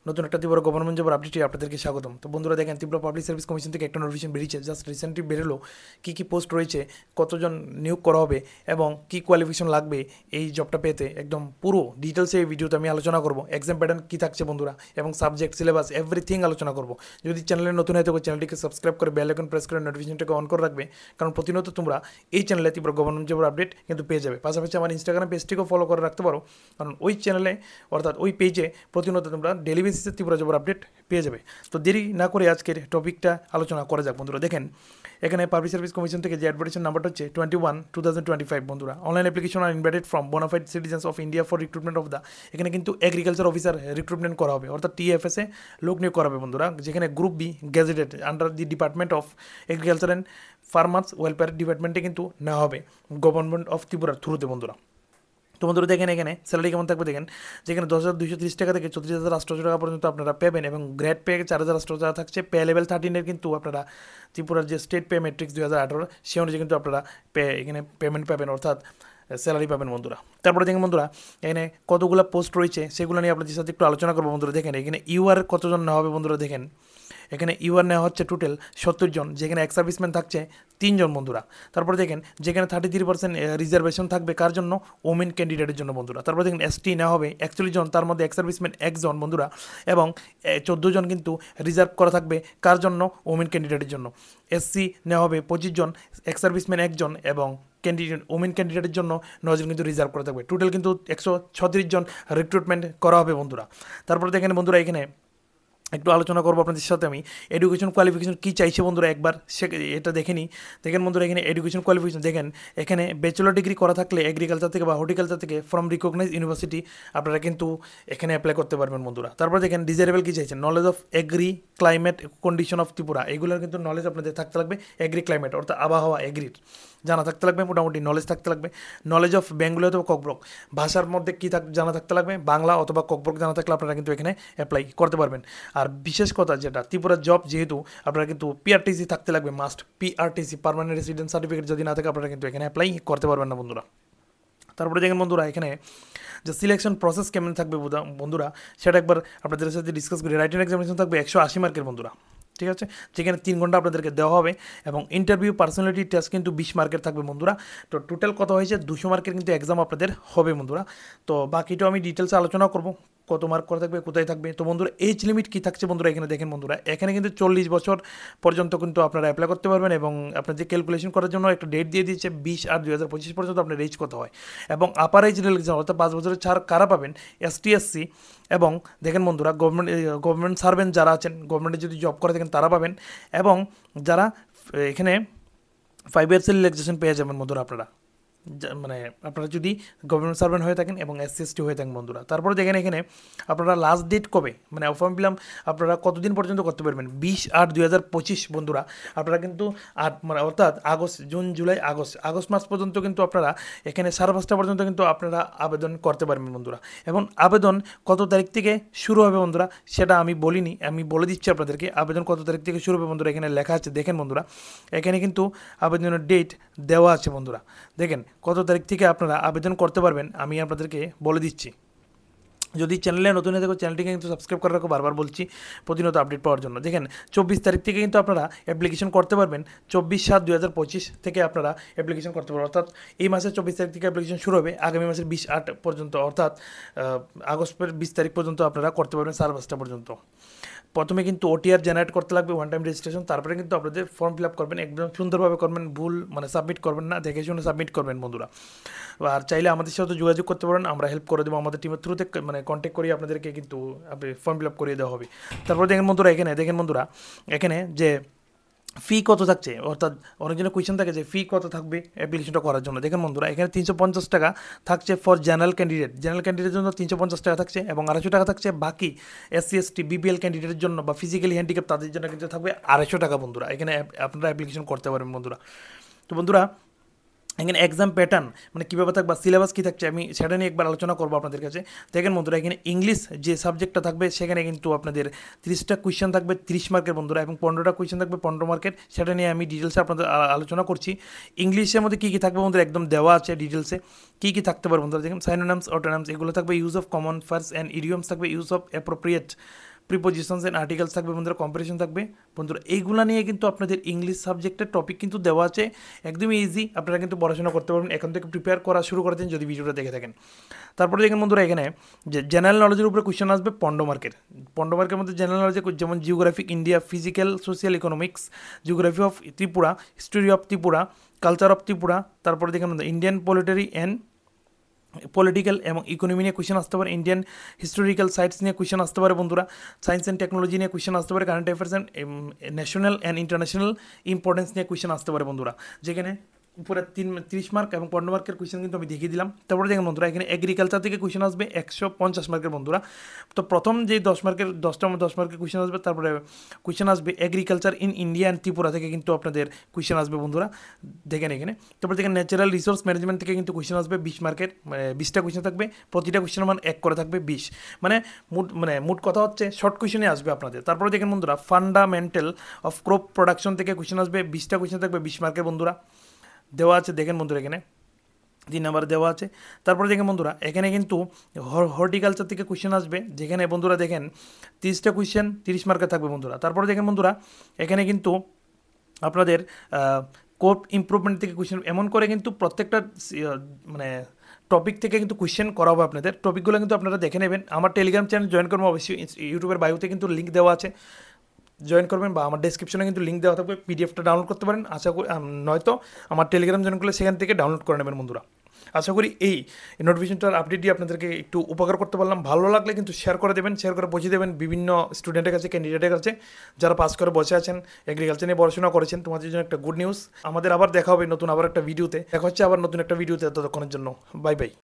নতুন একটা তীব্র গভর্নমেন্ট জবের আপডেটে আপনাদেরকে স্বাগতম। তো বন্ধুরা দেখেন, ত্রিপুরা পাবলিক সার্ভিস কমিশন থেকে একটা নোটিফিকেশন বেরিয়েছে, জাস্ট রিসেন্টলি বেরোলো। কী পোস্ট রয়েছে, কতজন নিয়োগ করা হবে এবং কী কোয়ালিফিকেশন লাগবে এই জবটা পেতে, একদম পুরো ডিটেলসে এই ভিডিওতে আমি আলোচনা করবো। এক্সাম প্যাটার্ন কী থাকছে বন্ধুরা, এবং সাবজেক্ট, সিলেবাস, এভরিথিং আলোচনা করবো। যদি চ্যানেলে নতুন হয়ে থাকো, চ্যানেলটিকে সাবস্ক্রাইব করে বেল আইকন প্রেস করে নোটিফিকেশনটাকে অন করে রাখবে, কারণ প্রতিনিয়ত তোমরা এই চ্যানেলে তীব্র গভর্নমেন্ট জবের আপডেট কিন্তু পেয়ে যাবে। পাশাপাশি আমার ইনস্টাগ্রাম পেজটিকেও ফলো করে রাখতে পারো, কারণ ওই চ্যানেলে অর্থাৎ ওই পেজে প্রতিনিয়ত তোমরা ডেলি বেসিসে তীব্র জবের আপডেট পেয়ে যাবে। তো দেরি না করে আজকের টপিকটা আলোচনা করা যাক বন্ধুরা। দেখেন, এখানে পাবলিক সার্ভিস কমিশন থেকে যে অ্যাডভার্টাইজমেন্ট নাম্বারটা হচ্ছে 21/2025 বন্ধুরা। অনলাইন অ্যাপ্লিকেশন আর invited from bonafide citizens of India for recruitment of the, এখানে কিন্তু এগ্রিকালচার অফিসার রিক্রুটমেন্ট করা হবে, অর্থাৎ টিএফএসে লোক নিয়োগ করা হবে বন্ধুরা। যেখানে group B gazetted under the department of agriculture and farmers welfare ডিপার্টমেন্টে কিন্তু নেওয়া হবে গভর্নমেন্ট অফ ত্রিপুরার থ্রুতে বন্ধুরা। তো বন্ধুরা দেখেন, এখানে স্যালারি কেমন থাকবে দেখেন, যেখানে 10,230 টাকা থেকে 34,800 টাকা পর্যন্ত আপনারা পাবেন, এবং গ্রেড পে 4,800 টাকা থাকছে। পে লেভেল 13-এর কিন্তু আপনারা ত্রিপুরার যে স্টেট পে ম্যাট্রিক্স 2018 সে অনুযায়ী কিন্তু আপনারা এখানে পেমেন্ট পাবেন, অর্থাৎ স্যালারি পাবেন বন্ধুরা। তারপরে দেখেন বন্ধুরা, এখানে কতগুলো পোস্ট রয়েছে সেগুলো নিয়ে আপনাদের সাথে একটু আলোচনা করবো বন্ধুরা। দেখেন এখানে ইউআর কতজন নেওয়া হবে বন্ধুরা। দেখেন এখানে ইউআর নেওয়া হচ্ছে টোটাল 70 জন, যেখানে এক্স সার্ভিসম্যান থাকছে 3 জন বন্ধুরা। তারপরে দেখেন যেখানে 33% রিজার্ভেশন থাকবে কার জন্য, ওমেন ক্যান্ডিডেটের জন্য বন্ধুরা। তারপরে দেখেন এসটি নেওয়া হবে 41 জন, তার মধ্যে এক্স সার্ভিসম্যান 1 জন বন্ধুরা, এবং 14 জন কিন্তু রিজার্ভ করা থাকবে কার জন্য, ওমেন ক্যান্ডিডেটের জন্য। এসসি নেওয়া হবে 25 জন, এক্স সার্ভিসম্যান 1 জন, এবং ওমেন ক্যান্ডিডেটের জন্য 9 জন কিন্তু রিজার্ভ করা থাকবে। টোটাল কিন্তু 136 জন রিক্রুটমেন্ট করা হবে বন্ধুরা। তারপরে দেখেন বন্ধুরা, এখানে একটু আলোচনা করবো আপনাদের সাথে আমি এডুকেশন কোয়ালিফিকেশন কী চাইছে বন্ধুরা, একবার এটা দেখে নিই। দেখেন বন্ধুরা, এখানে এডুকেশন কোয়ালিফিকেশন দেখেন, এখানে ব্যাচেলর ডিগ্রি করা থাকলে এগ্রিকালচার থেকে বা হর্টিকালচার থেকে ফ্রম রিকগনাইজ ইউনিভার্সিটি আপনারা কিন্তু এখানে অ্যাপ্লাই করতে পারবেন বন্ধুরা। তারপর দেখেন ডিজারেবল কী চাইছেন, knowledge of agri climate condition of Tripura, এগুলোর কিন্তু নলেজ আপনাদের থাকতে লাগবে। এগ্রি ক্লাইমেট অর্থাৎ আবহাওয়া, এগ্রির জানা থাকতে লাগবে, মোটামুটি নলেজ থাকতে লাগবে। নলেজ অফ বেঙ্গলি অথবা ককব্রক ভাষার মধ্যে কী জানা থাকতে লাগবে, বাংলা অথবা ককব্রক জানা থাকলে আপনারা কিন্তু এখানে অ্যাপ্লাই করতে পারবেন। আর বিশেষ কথা যেটা, ত্রিপুরা জব যেহেতু আপনারা কিন্তু পিআরটিসি থাকতে লাগবে, must PRTC permanent resident certificate যদি না থাকে আপনারা কিন্তু এখানে অ্যাপ্লাই করতে পারবেন না বন্ধুরা। তারপরে দেখেন বন্ধুরা, এখানে যে সিলেকশন প্রসেস কেমন থাকবে বন্ধুরা সেটা একবার আপনাদের সাথে ডিসকাস করি। রাইটিং এক্সামিনেশন থাকবে 180 মার্কের বন্ধুরা, ঠিক আছে, যেখানে 3 ঘন্টা আপনাদেরকে দেওয়া হবে, এবং ইন্টারভিউ পার্সোনালিটি টেস্ট কিন্তু 20 মার্কের থাকবে বন্ধুরা। তো টোটাল কত হয়েছে, 200 মার্কের কিন্তু এক্সাম আপনাদের হবে বন্ধুরা। তো বাকিটা আমি ডিটেলসে আলোচনা করবো, কত মার্ক করা থাকবে, কোথায় থাকবে। তো বন্ধুরা এজ লিমিট কী থাকছে বন্ধুরা, এখানে দেখেন বন্ধুরা, এখানে কিন্তু 40 বছর পর্যন্ত কিন্তু আপনারা অ্যাপ্লাই করতে পারবেন, এবং আপনাদের ক্যালকুলেশন করার জন্য একটা ডেট দিয়ে দিয়েছে 20/8/2025 পর্যন্ত আপনার এজ কত হয়। এবং আপার এজ রিল্যাক্সেশন অর্থাৎ 5 বছরের ছাড় কারা পাবেন, এসটি এসসি, এবং দেখেন বন্ধুরা গভর্নমেন্ট সার্ভেন্ট যারা আছেন, গভর্নমেন্টে যদি জব করে থাকেন তারা পাবেন, এবং যারা এখানে 5 ইয়ার্সের রিল্যাক্সেশন পেয়ে যাবেন বন্ধুরা আপনারা, মানে আপনারা যদি গভর্নমেন্ট সার্ভেন্ট হয়ে থাকেন এবং এসসি এসটি হয়ে থাকেন বন্ধুরা। তারপরে দেখেন এখানে আপনারা লাস্ট ডেট কবে, মানে ফর্ম ফিল আপনারা কতদিন পর্যন্ত করতে পারবেন, 20/8/2025 বন্ধুরা। আপনারা কিন্তু মানে অর্থাৎ আগস্ট, জুন, জুলাই, আগস্ট মাস পর্যন্ত কিন্তু আপনারা এখানে 5:30 পর্যন্ত কিন্তু আপনারা আবেদন করতে পারবেন বন্ধুরা। এবং আবেদন কত তারিখ থেকে শুরু হবে বন্ধুরা সেটা আমি বলিনি, আমি বলে দিচ্ছি আপনাদেরকে আবেদন কত তারিখ থেকে শুরু হবে বন্ধুরা। এখানে লেখা আছে, দেখেন বন্ধুরা, এখানে কিন্তু আবেদনের ডেট দেওয়া আছে বন্ধুরা। দেখেন কত তারিখ থেকে আপনারা আবেদন করতে পারবেন আমি আপনাদেরকে বলে দিচ্ছি। যদি চ্যানেলে নতুন হয়ে থাকো চ্যানেলটিকে কিন্তু সাবস্ক্রাইব করে রাখো, বারবার বলছি প্রতিনিয়ত আপডেট পাওয়ার জন্য। দেখেন 24 তারিখ থেকে কিন্তু আপনারা অ্যাপ্লিকেশন করতে পারবেন, 24/7/2025 থেকে আপনারা অ্যাপ্লিকেশন করতে পারবেন, অর্থাৎ এই মাসের 24 তারিখ থেকে অ্যাপ্লিকেশন শুরু হবে, আগামী মাসের 20/8 পর্যন্ত, অর্থাৎ আগস্টের 20 তারিখ পর্যন্ত আপনারা করতে পারবেন 5:30 পর্যন্ত। প্রথমে কিন্তু ওটিআর জেনারেট করতে লাগবে, ওয়ান টাইম রেজিস্ট্রেশন, তারপরে কিন্তু আপনাদের ফর্ম ফিল আপ করবেন, একদম সুন্দরভাবে করবেন, ভুল মানে সাবমিট করবেন না, দেখে শুনে সাবমিট করবেন বন্ধুরা। আর চাইলে আমাদের সাথে যোগাযোগ করতে পারেন, আমরা হেল্প করে দেবো, আমাদের টিমের থ্রুতে মানে কন্ট্যাক্ট করিয়ে আপনাদেরকে কিন্তু ফর্ম ফিল আপ করিয়ে দেওয়া হবে। তারপর দেখেন বন্ধুরা, দেখেন বন্ধুরা এখানে যে ফি কত থাকছে, অর্থাৎ অনেকজনের কোয়েশ্চেন থাকে যে ফি কত থাকবে অ্যাপ্লিকেশনটা করার জন্য। দেখেন বন্ধুরা, এখানে 350 টাকা থাকছে ফর জেনারেল ক্যান্ডিডেটের জন্য 350 টাকা থাকছে, এবং 250 টাকা থাকছে বাকি এসসি এসটি বিপিএল ক্যান্ডিডেটের জন্য বা ফিজিক্যালি হ্যান্ডিক্যাপ তাদের জন্য কিন্তু থাকবে 250 টাকা বন্ধুরা। এখানে আপনারা অ্যাপ্লিকেশন করতে পারবেন বন্ধুরা। তো বন্ধুরা এখানে এক্সাম প্যাটার্ন মানে কীভাবে থাকবে, সিলেবাস কী থাকছে আমি সেটা নিয়ে একবার আলোচনা করবো আপনাদের কাছে। দেখেন বন্ধুরা, এখানে ইংলিশ যে সাবজেক্টটা থাকবে সেখানে কিন্তু আপনাদের 30টা কোয়েশ্চেন থাকবে 30 মার্কের বন্ধুরা, এবং 15টা কোয়েশ্চেন থাকবে 15 মার্কের। সেটা নিয়ে আমি ডিটেলসে আপনাদের আলোচনা করছি। ইংলিশের মধ্যে কী কী থাকবে বন্ধুরা একদম দেওয়া আছে ডিটেলসে, কী কী থাকতে পারে বন্ধুরা। দেখেন সাইনোনিমস, অটোনিমস এগুলো থাকবে, use of common phrases and idioms থাকবে, use of appropriate prepositions and articles থাকবে বন্ধুরা, কম্পারিজন থাকবে বন্ধুরা। এইগুলো নিয়ে কিন্তু আপনাদের ইংলিশ সাবজেক্টের টপিক কিন্তু দেওয়া আছে, একদমই ইজি, আপনারা কিন্তু পড়াশোনা করতে পারবেন এখন থেকে, প্রিপেয়ার করা শুরু করে দিন যদি ভিডিওটা দেখে থাকেন। তারপরে দেখেন বন্ধুরা এখানে যে জেনারেল নলেজের উপরে কোয়েশ্চেন আসবে 15 মার্কের। 15 মার্কের মধ্যে জেনারেল নলেজে যেমন geographic India, physical, social, economics, geography of Tripura, history of Tripura, culture of Tripura. তারপরে দেখেন ইন্ডিয়ান পলিটারি অ্যান্ড পলিটিক্যাল এবং ইকোনমি নিয়ে কোয়েশ্চেন আসতে পারে, ইন্ডিয়ান হিস্টোরিক্যাল সাইটস নিয়ে কোয়েশ্চেন আসতে পারে বন্ধুরা, সায়েন্স অ্যান্ড টেকনোলজি নিয়ে কোয়েশ্চেন আসতে পারে, current affairs and national and international importance নিয়ে কোয়েশ্চেন আসতে পারে বন্ধুরা, যেখানে উপরে 30 মার্ক এবং 15 মার্কের কোয়েশ্চেন কিন্তু আমি দেখিয়ে দিলাম। তারপরে দেখেন বন্ধুরা এখানে এগ্রিকালচার থেকে কোয়েশ্চেন আসবে 150 মার্কের বন্ধুরা। তো প্রথম যে 10 মার্কের 10 মার্কের কোয়েশ্চেন আসবে, তারপরে কোয়েশ্চেন আসবে agriculture in India and Tripura থেকে কিন্তু আপনাদের কোয়েশ্চেন আসবে বন্ধুরা, দেখেন এখানে। তারপরে দেখেন ন্যাচারাল রিসোর্স ম্যানেজমেন্ট থেকে কিন্তু কোয়েশ্চেন আসবে 20 মার্কের, মানে 20টা কোয়েশ্চেন থাকবে, প্রতিটা কোয়েশ্চেনের মান 1 করে থাকবে 20, মোট কথা হচ্ছে শর্ট কোয়েশ্চেনে আসবে আপনাদের। তারপরে দেখেন বন্ধুরা ফান্ডামেন্টাল অফ ক্রপ প্রোডাকশন থেকে কোয়েশ্চেন আসবে, 20টা কোয়েশ্চেন থাকবে 20 মার্কের বন্ধুরা, দেওয়া আছে দেখেন বন্ধুরা এখানে 3 নাম্বারে দেওয়া আছে। তারপরে দেখেন বন্ধুরা এখানে কিন্তু হর্টিকালচার থেকে কোয়েশ্চেন আসবে, যেখানে বন্ধুরা দেখেন 30টা কোয়েশ্চেন 30 মার্কের থাকবে বন্ধুরা। তারপরে দেখেন বন্ধুরা এখানে কিন্তু আপনাদের কোপ ইমপ্রুভমেন্ট থেকে কোয়েশ্চেন, এমন করে কিন্তু প্রত্যেকটা মানে টপিক থেকে কিন্তু কোয়েশ্চেন করা হবে আপনাদের। টপিকগুলো কিন্তু আপনারা দেখে নেবেন, আমার টেলিগ্রাম চ্যানেল জয়েন করবেন অবশ্যই, ইউটিউবের বায়োতে কিন্তু লিঙ্ক দেওয়া আছে, জয়েন করবেন, বা আমার ডেসক্রিপশনে কিন্তু লিঙ্ক দেওয়া থাকবে, পিডিএফটা ডাউনলোড করতে পারেন। আশা করি নয়তো আমার টেলিগ্রাম জয়েন করলে সেখান থেকে ডাউনলোড করে নেবেন বন্ধুরা। আশা করি এই নোটিফিকেশনটার আপডেট দিয়ে আপনাদেরকে একটু উপকার করতে পারলাম। ভালো লাগলে কিন্তু শেয়ার করে দেবেন, শেয়ার করে পৌঁছে দেবেন বিভিন্ন স্টুডেন্টের কাছে, ক্যান্ডিডেটের কাছে, যারা পাস করে বসে আছেন, এগ্রিকালচার নিয়ে পড়াশোনা করেছেন, তোমাদের জন্য একটা গুড নিউজ। আমাদের আবার দেখা হবে নতুন আবার একটা ভিডিওতে, দেখা হচ্ছে আবার নতুন একটা ভিডিওতে, ততক্ষণের জন্য বাই বাই।